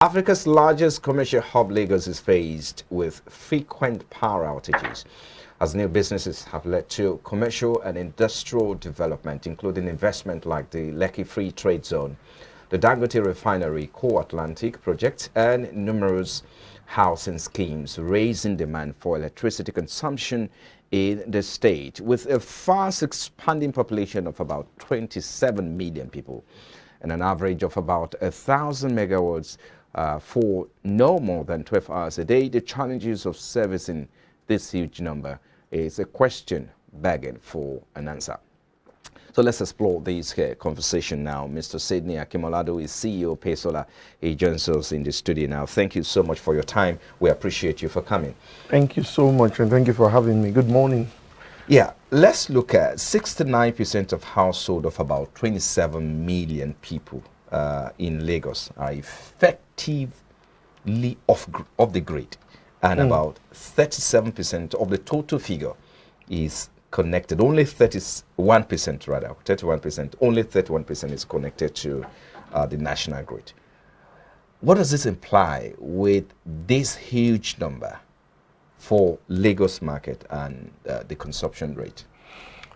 Africa's largest commercial hub, Lagos, is faced with frequent power outages as new businesses have led to commercial and industrial development, including investment like the Lekki Free Trade Zone, the Dangote Refinery, Core Atlantic project, and numerous housing schemes, raising demand for electricity consumption in the state. With a fast expanding population of about 27 million people and an average of about 1,000 megawatts for no more than 12 hours a day, the challenges of servicing this huge number is a question begging for an answer. So let's explore this conversation now. Mr. Sydney Akimolado is CEO of Paysolar. He joins us in the studio now. Thank you so much for your time. We appreciate you for coming. Thank you so much, and thank you for having me. Good morning. Yeah, let's look at 69% of households of about 27 million people in Lagos are effectively off the grid, and about 37% of the total figure is connected. Only 31%, rather, 31%, only 31% is connected to the national grid. What does this imply with this huge number for Lagos market and the consumption rate?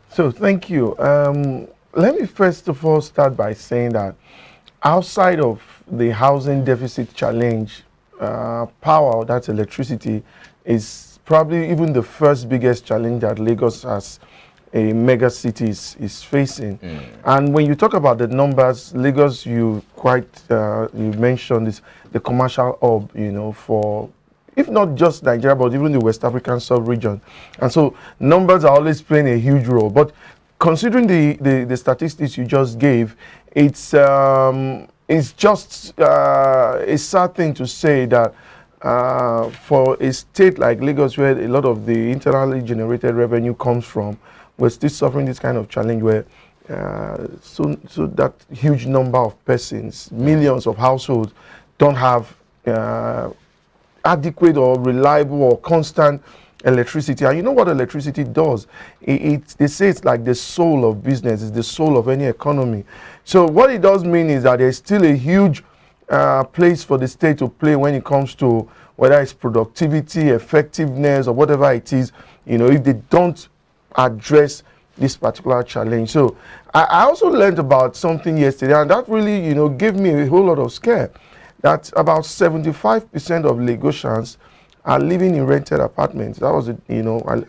So thank you. Let me first of all start by saying that outside of the housing deficit challenge, power, that's electricity, is probably even the first biggest challenge that Lagos as a mega city is facing. And when you talk about the numbers, Lagos, you mentioned this, the commercial hub, for if not just Nigeria, but even the West African sub-region. And so numbers are always playing a huge role. But considering the statistics you just gave, it's just a sad thing to say that for a state like Lagos, where a lot of the internally generated revenue comes from, we're still suffering this kind of challenge where so that huge number of persons, millions of households, don't have adequate or reliable or constant electricity. And you know what electricity does? They say it's like the soul of business, it's the soul of any economy. So what it does mean is that there's still a huge place for the state to play when it comes to whether it's productivity, effectiveness, or whatever it is, if they don't address this particular challenge. So I also learned about something yesterday, and that really, gave me a whole lot of scare, that about 75% of Lagosians are living in rented apartments. That was, I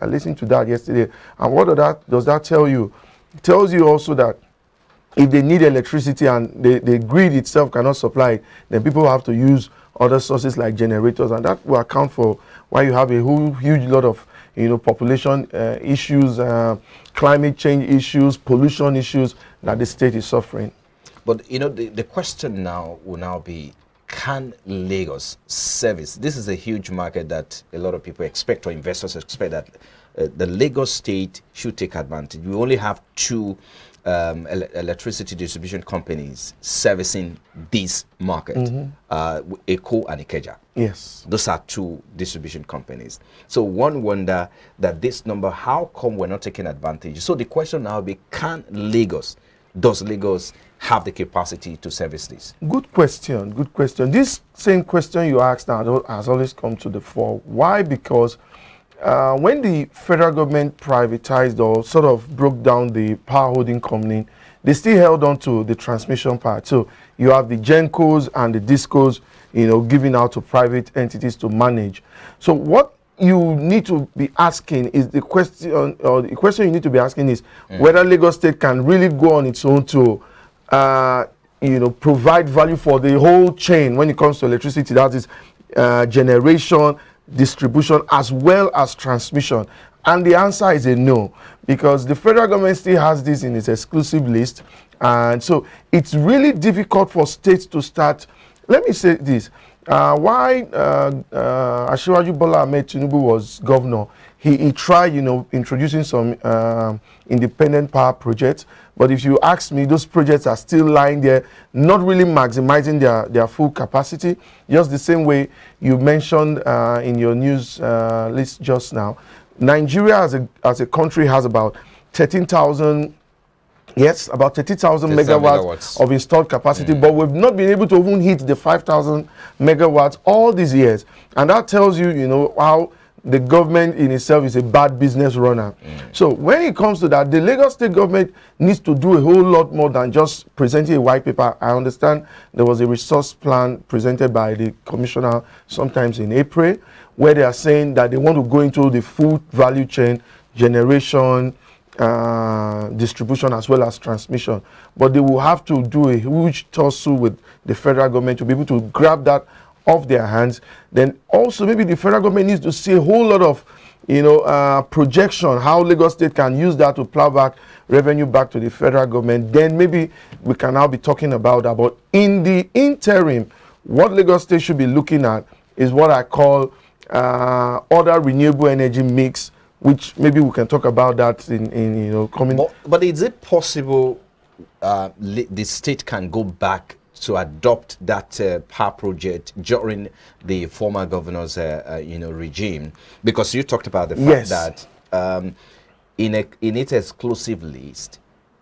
listened to that yesterday. And what does that tell you? It tells you also that if they need electricity and the grid itself cannot supply it, then people have to use other sources like generators, and that will account for why you have a whole huge lot of population issues, climate change issues, pollution issues that the state is suffering. But the question now will now be, can Lagos service? This is a huge market that a lot of people expect, or investors expect, that the Lagos state should take advantage. We only have two electricity distribution companies servicing this market, Eco and Ikeja. Yes. Those are two distribution companies. So one wonder that this number, how come we're not taking advantage? So the question now will be, does Lagos have the capacity to service this? Good question. This same question you asked now has always come to the fore. Why? Because when the federal government privatized or sort of broke down the power holding company, they still held on to the transmission part. So you have the GenCos and the DISCos, giving out to private entities to manage. So what you need to be asking is the question you need to be asking is whether Lagos State can really go on its own to provide value for the whole chain when it comes to electricity. That is generation, distribution, as well as transmission. And the answer is a no, because the federal government still has this in its exclusive list, and so it's really difficult for states to start. Let me say this. Why Asiwaju Bola Ahmed Tinubu was governor, he tried, introducing some independent power projects. But if you ask me, those projects are still lying there, not really maximizing their full capacity. Just the same way you mentioned in your news list just now, Nigeria as a country has about 13,000 Yes, about 30,000 megawatts of installed capacity, but we've not been able to even hit the 5,000 megawatts all these years. And that tells you, you know, how the government in itself is a bad business runner. So when it comes to that, the Lagos State government needs to do a whole lot more than just presenting a white paper. I understand there was a resource plan presented by the commissioner sometimes in April, where they are saying that they want to go into the full value chain, generation, distribution as well as transmission, but they will have to do a huge tussle with the federal government to be able to grab that off their hands. Then also maybe the federal government needs to see a whole lot of, you know, projection how Lagos State can use that to plow back revenue back to the federal government. Then maybe we can now be talking about that. But in the interim, what Lagos State should be looking at is what I call other renewable energy mix, which maybe we can talk about that in you know, coming. But is it possible the state can go back to adopt that power project during the former governor's you know, regime? Because you talked about the fact that in its exclusive list,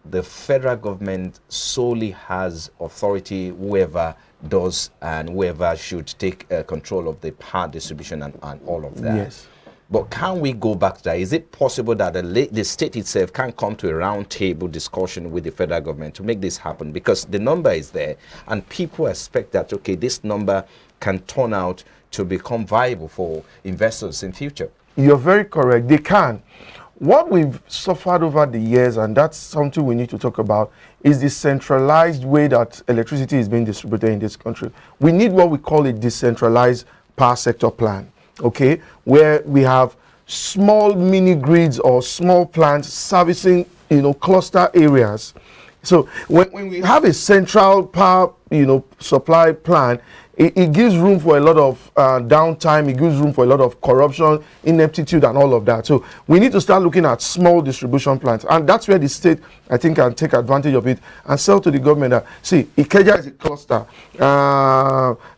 the federal government solely has authority, whoever does and whoever should take control of the power distribution and all of that. Yes. But can we go back to that? Is it possible that the state itself can come to a round table discussion with the federal government to make this happen? Because the number is there and people expect that, okay, this number can turn out to become viable for investors in future. You're very correct. They can. What we've suffered over the years, and that's something we need to talk about, is the centralized way that electricity is being distributed in this country. We need what we call a decentralized power sector plan. Okay, where we have small mini grids or small plants servicing, you know, cluster areas. So when we have a central power, you know, supply plan, it gives room for a lot of downtime. It gives room for a lot of corruption, ineptitude, and all of that. So we need to start looking at small distribution plants, and that's where the state, I think, can take advantage of it and sell to the government that, see, Ikeja is a cluster,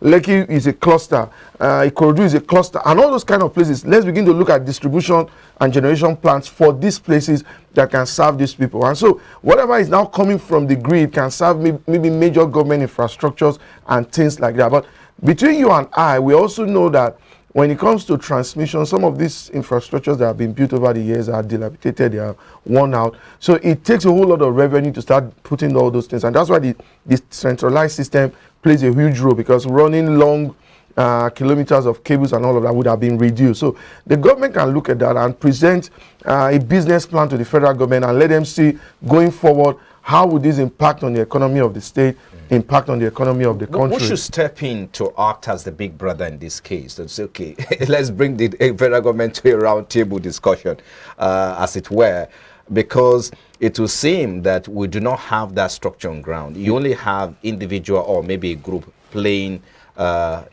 Lekki is a cluster, Ikorodu is a cluster, and all those kind of places. Let's begin to look at distribution and generation plants for these places that can serve these people. And so whatever is now coming from the grid can serve maybe major government infrastructures and things like that. But between you and I, we also know that when it comes to transmission, some of these infrastructures that have been built over the years are dilapidated, they are worn out. So it takes a whole lot of revenue to start putting all those things. And that's why the centralized system plays a huge role, because running long kilometers of cables and all of that would have been reduced. So the government can look at that and present a business plan to the federal government and let them see going forward how would this impact on the economy of the state, impact on the economy of the country. Who should step in to act as the big brother in this case? Let's say, okay, let's bring the federal government to a round table discussion, as it were, because it will seem that we do not have that structure on ground. You only have individual or maybe a group playing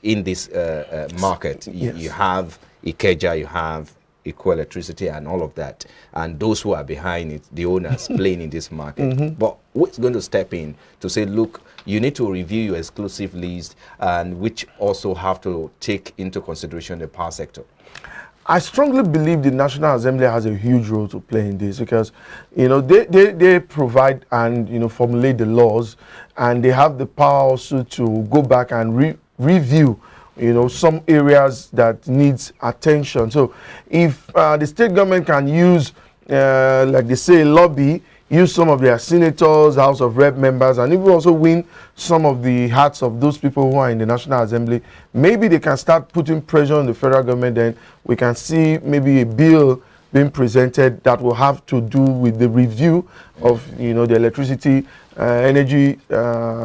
in this market. Yes. You have Ikeja, you have Eco Electricity and all of that, and those who are behind it, the owners playing in this market. But who's going to step in to say, look, you need to review your exclusive list, and which also have to take into consideration the power sector? I strongly believe the National Assembly has a huge role to play in this, because, you know, they provide and, you know, formulate the laws, and they have the power also to go back and review, you know, some areas that needs attention. So if the state government can use, like they say, lobby, use some of their senators, House of Rep members, and even also win some of the hearts of those people who are in the National Assembly, maybe they can start putting pressure on the federal government. Then we can see maybe a bill being presented that will have to do with the review of, you know, the electricity energy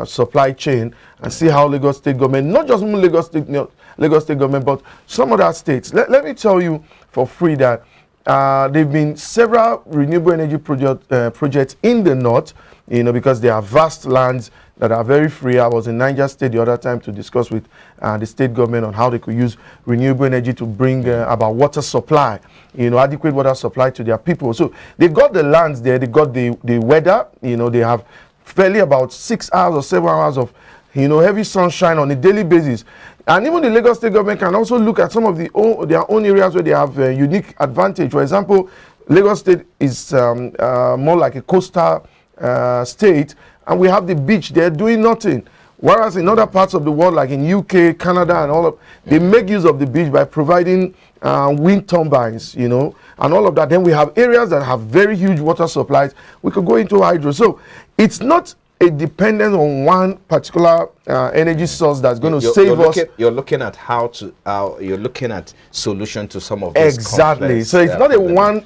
supply chain, and see how Lagos State government, not just Lagos State government, but some other states. Let me tell you for free that there have been several renewable energy projects in the north, you know, because there are vast lands that are very free. I was in Niger State the other time to discuss with the state government on how they could use renewable energy to bring about water supply, you know, adequate water supply to their people. So they got the lands there, they got the weather, you know, they have fairly about 6 hours or 7 hours of, you know, heavy sunshine on a daily basis. And even the Lagos State government can also look at some of their own areas where they have a unique advantage. For example, Lagos State is more like a coastal state, and we have the beach there doing nothing. Whereas in other parts of the world, like in UK, Canada, and all of, they make use of the beach by providing wind turbines, you know, and all of that. Then we have areas that have very huge water supplies. We could go into hydro. So it's not a dependence on one particular energy source that's going to save us. You're looking at you're looking at solution to some of these exactly. complex, So it's not a one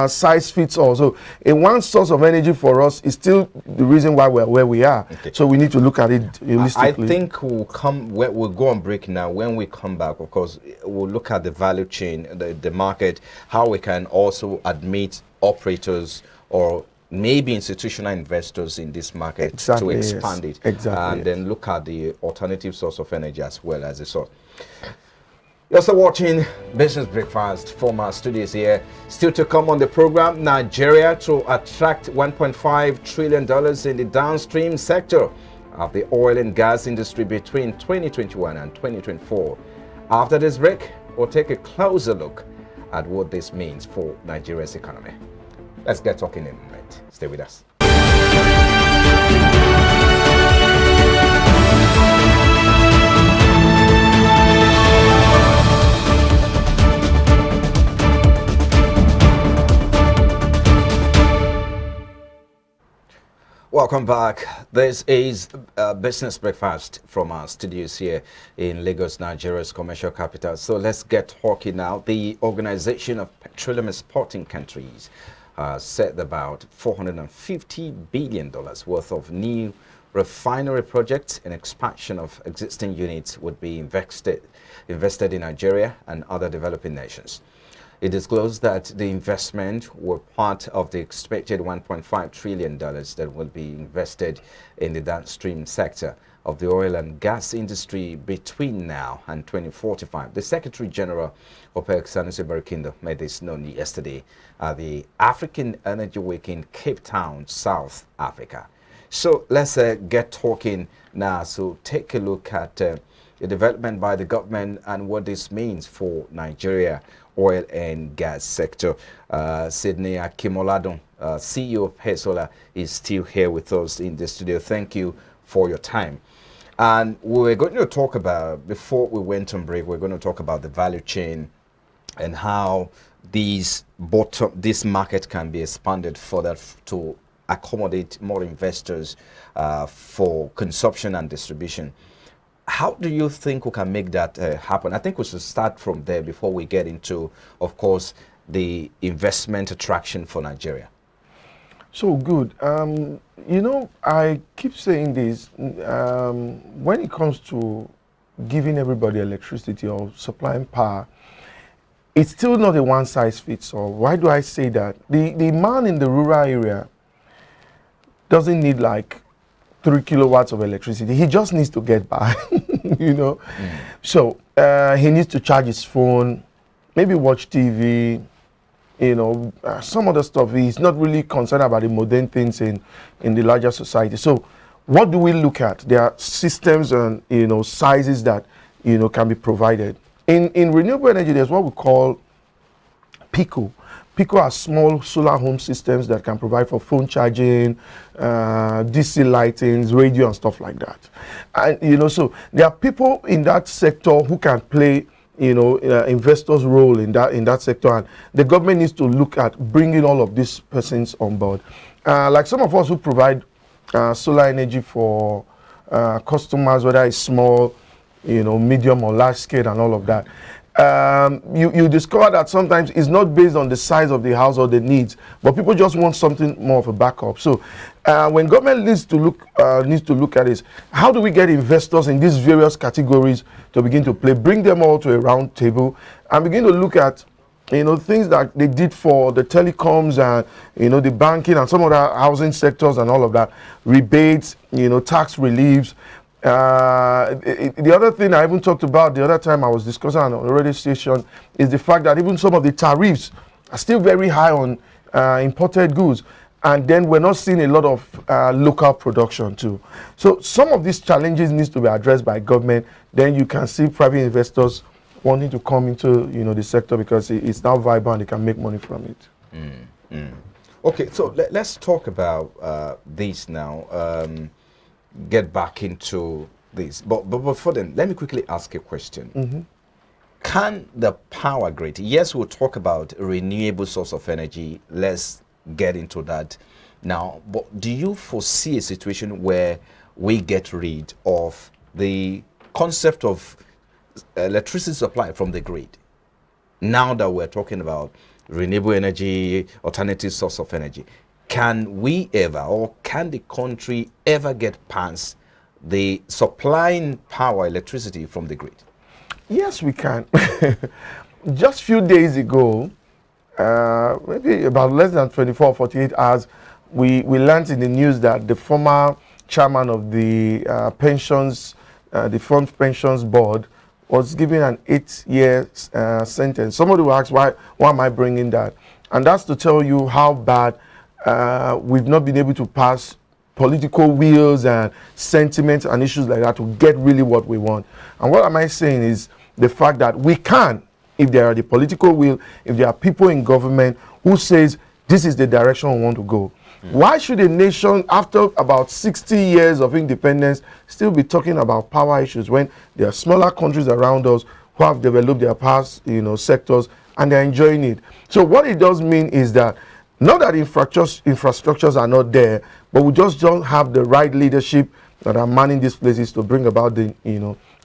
size fits all. So a one source of energy for us is still the reason why we're where we are. Okay. So we need to look at it holistically. I think we'll go on break now. When we come back, of course, we'll look at the value chain, the market, how we can also admit operators or maybe institutional investors in this market to expand it. And then look at the alternative source of energy as well as a source. You're also watching Business Breakfast from our studios here. Still to come on the program, Nigeria to attract $1.5 trillion in the downstream sector of the oil and gas industry between 2021 and 2024. After this break, we'll take a closer look at what this means for Nigeria's economy. Let's get talking in a moment. Stay with us. Welcome back. This is Business Breakfast from our studios here in Lagos, Nigeria's commercial capital. So let's get talking now. The Organization of Petroleum Exporting Countries said about $450 billion worth of new refinery projects and expansion of existing units would be invested in Nigeria and other developing nations. It disclosed that the investment were part of the expected $1.5 trillion that will be invested in the downstream sector of the oil and gas industry between now and 2045. The Secretary General OPEC, Sanusi Barikindo, made this known yesterday at the African Energy Week in Cape Town, South Africa. So let's get talking now. So take a look at the development by the government and what this means for Nigeria oil and gas sector. Sydney Akimoladun, CEO of Hesola, is still here with us in the studio. Thank you for your time. And we're going to talk about, before we went on break, we're going to talk about the value chain and how this market can be expanded further to accommodate more investors for consumption and distribution. How do you think we can make that happen? I think we should start from there before we get into, of course, the investment attraction for Nigeria. So good. You know, I keep saying this, when it comes to giving everybody electricity or supplying power, it's still not a one size fits all. Why do I say that? The man in the rural area doesn't need like 3 kilowatts of electricity. He just needs to get by, you know. So he needs to charge his phone, maybe watch TV, you know, some other stuff. He's not really concerned about the modern things in the larger society. So what do we look at? There are systems and, you know, sizes that, you know, can be provided. In renewable energy, there's what we call PICO. PICO are small solar home systems that can provide for phone charging, DC lightings, radio, and stuff like that. And, you know, so there are people in that sector who can play, you know, investors' role in that sector, and the government needs to look at bringing all of these persons on board. Like some of us who provide solar energy for customers, whether it's small, you know, medium or large scale and all of that. You discover that sometimes it's not based on the size of the house or the needs, but people just want something more of a backup. So when government needs to look at this, how do we get investors in these various categories to begin to play, bring them all to a round table and begin to look at, you know, things that they did for the telecoms and, you know, the banking and some other housing sectors and all of that, rebates, you know, tax reliefs. The other thing I even talked about the other time I was discussing on the radio station is the fact that even some of the tariffs are still very high on imported goods, and then we're not seeing a lot of local production too. So some of these challenges needs to be addressed by government. Then you can see private investors wanting to come into, you know, the sector because it's now vibrant and they can make money from it. Okay, so let's talk about this now. Get back into this, but before then, let me quickly ask a question. Can the power grid? Yes, we'll talk about renewable source of energy. Let's get into that now. But do you foresee a situation where we get rid of the concept of electricity supply from the grid? Now that we're talking about renewable energy, alternative source of energy, can we ever, or can the country ever get past the supplying power, electricity from the grid? Yes, we can. Just few days ago, maybe about less than 24 or 48 hours, we learned in the news that the former chairman of the the Fund Pensions Board was given an 8-year sentence. Somebody will ask, why am I bringing that? And that's to tell you how bad we've not been able to pass political wills and sentiments and issues like that to get really what we want. And what am I saying is the fact that we can, if there are the political will, if there are people in government who says this is the direction we want to go. Why should a nation, after about 60 years of independence, still be talking about power issues when there are smaller countries around us who have developed their past, sectors, and they're enjoying it? So what it does mean is that not that infrastructures are not there, but we just don't have the right leadership that are manning these places to bring about the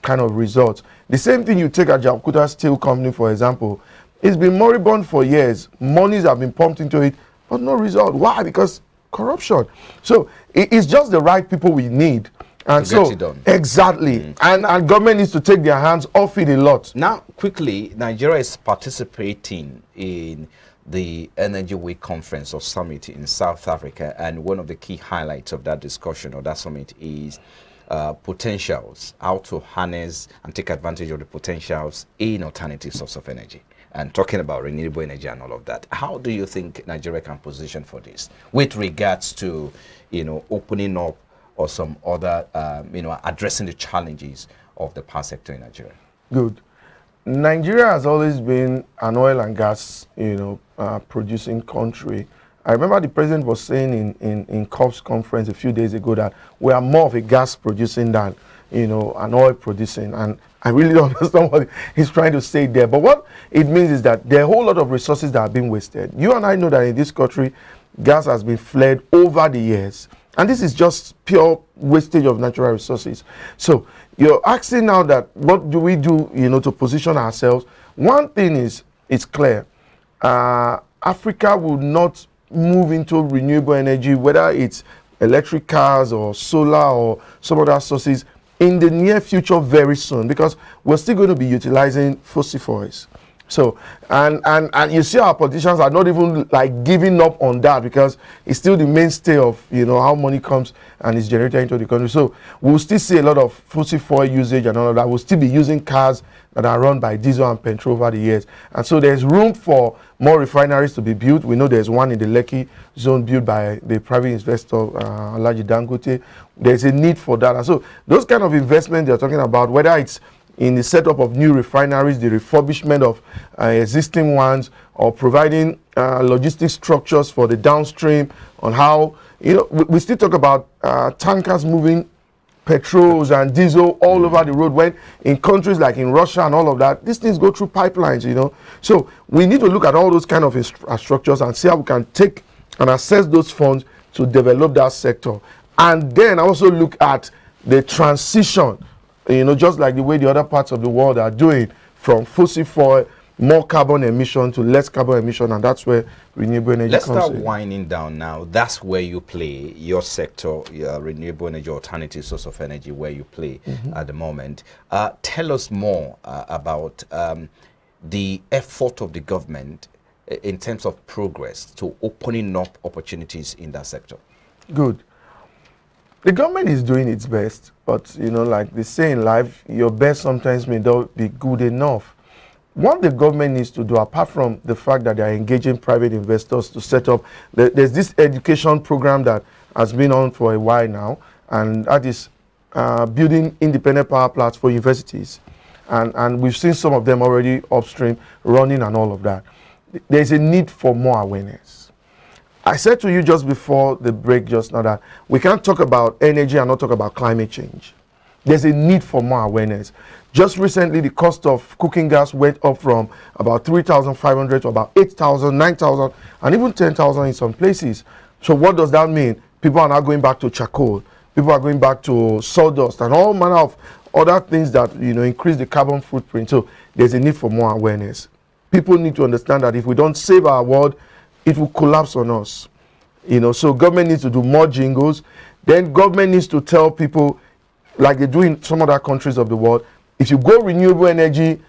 kind of results. The same thing you take at Jakarta Steel Company, for example. It's been moribund for years. Monies have been pumped into it, but no result. Why? Because corruption. So it's just the right people we need. And to get it done. Exactly. And government needs to take their hands off it a lot. Now, quickly, Nigeria is participating in the Energy Week conference or summit in South Africa, and one of the key highlights of that discussion or that summit is potentials, how to harness and take advantage of the potentials in alternative source of energy, and talking about renewable energy and all of that. How do you think Nigeria can position for this with regards to, opening up or some other, addressing the challenges of the power sector in Nigeria? Good. Nigeria has always been an oil and gas, producing country. I remember the president was saying in COP's conference a few days ago that we are more of a gas producing than, an oil producing. And I really don't understand what he's trying to say there. But what it means is that there are a whole lot of resources that are being wasted. You and I know that in this country, gas has been fled over the years. And this is just pure wastage of natural resources. So you're asking now that what do we do, to position ourselves? One thing is, it's clear. Africa will not move into renewable energy, whether it's electric cars or solar or some other sources, in the near future very soon, because we're still going to be utilizing fossil fuels. So, and you see our politicians are not even like giving up on that, because it's still the mainstay of, how money comes and is generated into the country. So we'll still see a lot of fossil fuel usage and all of that. We'll still be using cars that are run by diesel and petrol over the years. And so there's room for more refineries to be built. We know there's one in the Lekki zone built by the private investor, Alhaji Dangote. There's a need for that. And so those kind of investments they're talking about, whether it's in the setup of new refineries, the refurbishment of existing ones, or providing logistic structures for the downstream on how, we still talk about tankers moving petrols and diesel all over the road, when in countries like in Russia and all of that, these things go through pipelines, So we need to look at all those kind of structures and see how we can take and assess those funds to develop that sector. And then also look at the transition, just like the way the other parts of the world are doing, from fossil fuel, more carbon emission to less carbon emission, and that's where renewable energy Let's comes start in. winding down now. That's where you play, your sector, your renewable energy, alternative source of energy, where you play at the moment. Tell us more about the effort of the government in terms of progress to opening up opportunities in that sector. Good. The government is doing its best, but like they say in life, your best sometimes may not be good enough. What the government needs to do, apart from the fact that they are engaging private investors to set up, there's this education program that has been on for a while now, and that is building independent power plants for universities. And we've seen some of them already upstream running and all of that. There's a need for more awareness. I said to you just before the break just now that we can't talk about energy and not talk about climate change. There's a need for more awareness. Just recently, the cost of cooking gas went up from about 3,500 to about 8,000, 9,000, and even 10,000 in some places. So what does that mean? People are now going back to charcoal. People are going back to sawdust and all manner of other things that, you know, increase the carbon footprint. So there's a need for more awareness. People need to understand that if we don't save our world, it will collapse on us. You know, so government needs to do more jingles. Then government needs to tell people, like they do in some other countries of the world, if you go renewable energy,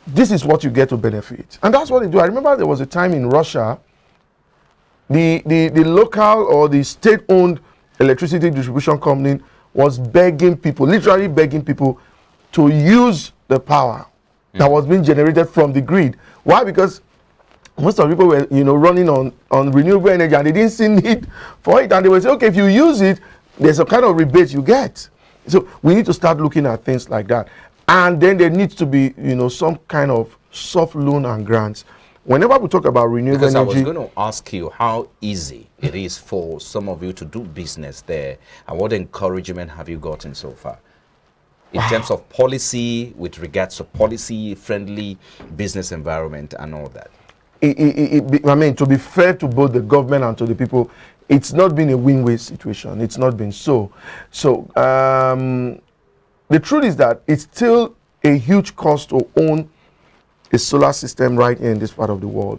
this is what you get to benefit. And that's what they do. I remember there was a time in Russia, the local or the state-owned electricity distribution company was begging people, literally begging people, to use the power that was being generated from the grid. Why? Because most of the people were, you know, running on renewable energy and they didn't see need for it. And they would say, okay, if you use it, there's a kind of rebate you get. So we need to start looking at things like that. And then there needs to be, you know, some kind of soft loan and grants. Whenever we talk about renewable Because energy, I was going to ask you how easy it is for some of you to do business there, and what encouragement have you gotten so far in terms of policy, with regards to policy-friendly business environment and all that? I mean, to be fair to both the government and to the people, it's not been a win-win situation. It's not been so. So the truth is that it's still a huge cost to own a solar system right here in this part of the world.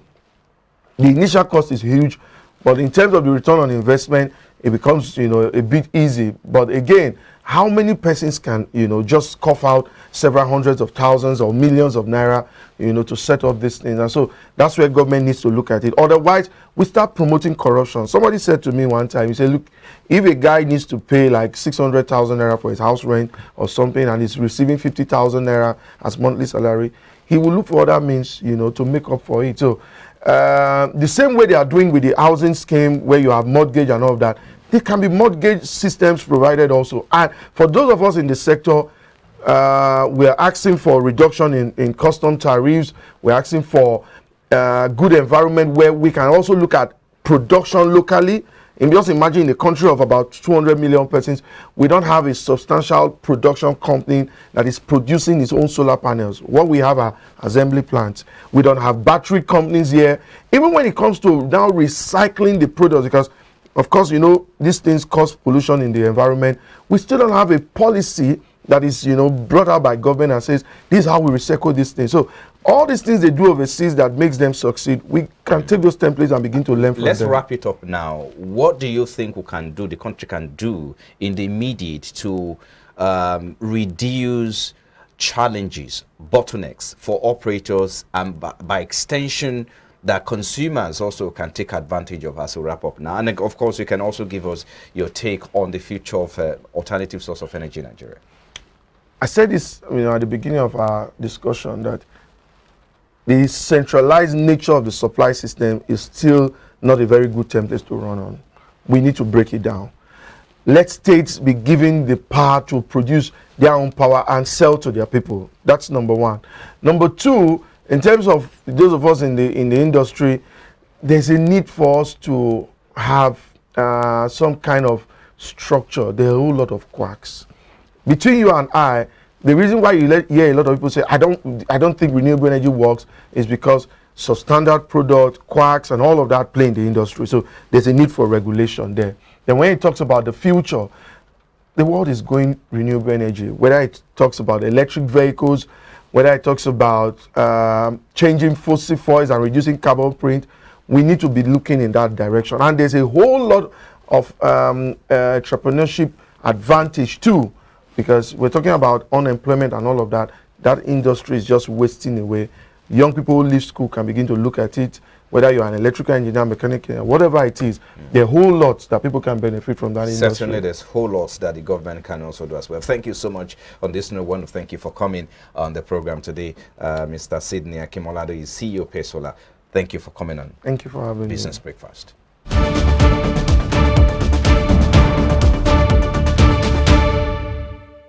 The initial cost is huge, but in terms of the return on investment, it becomes, you know, a bit easy. But again, how many persons can, you know, just cough out several hundreds of thousands or millions of naira, you know, to set up these things? And so that's where government needs to look at it. Otherwise, we start promoting corruption. Somebody said to me one time, he said, look, if a guy needs to pay like 600,000 naira for his house rent or something, and he's receiving 50,000 naira as monthly salary, he will look for other means, you know, to make up for it. So the same way they are doing with the housing scheme, where you have mortgage and all of that, there can be mortgage systems provided also. And for those of us in the sector, we are asking for reduction in custom tariffs. We're asking for good environment where we can also look at production locally. And just imagine in a country of about 200 million persons, we don't have a substantial production company that is producing its own solar panels. What we have are assembly plants. We don't have battery companies here. Even when it comes to now recycling the products, because of course, you know, these things cause pollution in the environment. We still don't have a policy that is, you know, brought out by government and says, this is how we recycle these things. So all these things they do overseas that makes them succeed, we can take those templates and begin to learn from them. Let's wrap it up now. What do you think we can do, the country can do in the immediate to reduce challenges, bottlenecks for operators, and by extension, that consumers also can take advantage of as we wrap up now? And of course, you can also give us your take on the future of alternative source of energy in Nigeria. I said this, you know, at the beginning of our discussion, that the centralized nature of the supply system is still not a very good template to run on. We need to break it down. Let states be given the power to produce their own power and sell to their people. That's number one. Number two, in terms of those of us in the industry, there's a need for us to have some kind of structure. There are a whole lot of quacks. Between you and I, the reason why you hear a lot of people say, I don't think renewable energy works, is because substandard product, quacks, and all of that play in the industry. So there's a need for regulation there. Then when it talks about the future, the world is going renewable energy. Whether it talks about electric vehicles, whether it talks about changing fossil fuels and reducing carbon print, we need to be looking in that direction. And there's a whole lot of entrepreneurship advantage too, because we're talking about unemployment and all of that. That industry is just wasting away. Young people who leave school can begin to look at it, whether you're an electrical engineer, mechanic, whatever it is. There are whole lots that people can benefit from that industry. Certainly, there's whole lots that the government can also do as well. Thank you so much on this note. I want to thank you for coming on the program today. Mr. Sidney Akimolado is CEO of Pay Solar. Thank you for coming on Thank you for having me. Business Breakfast.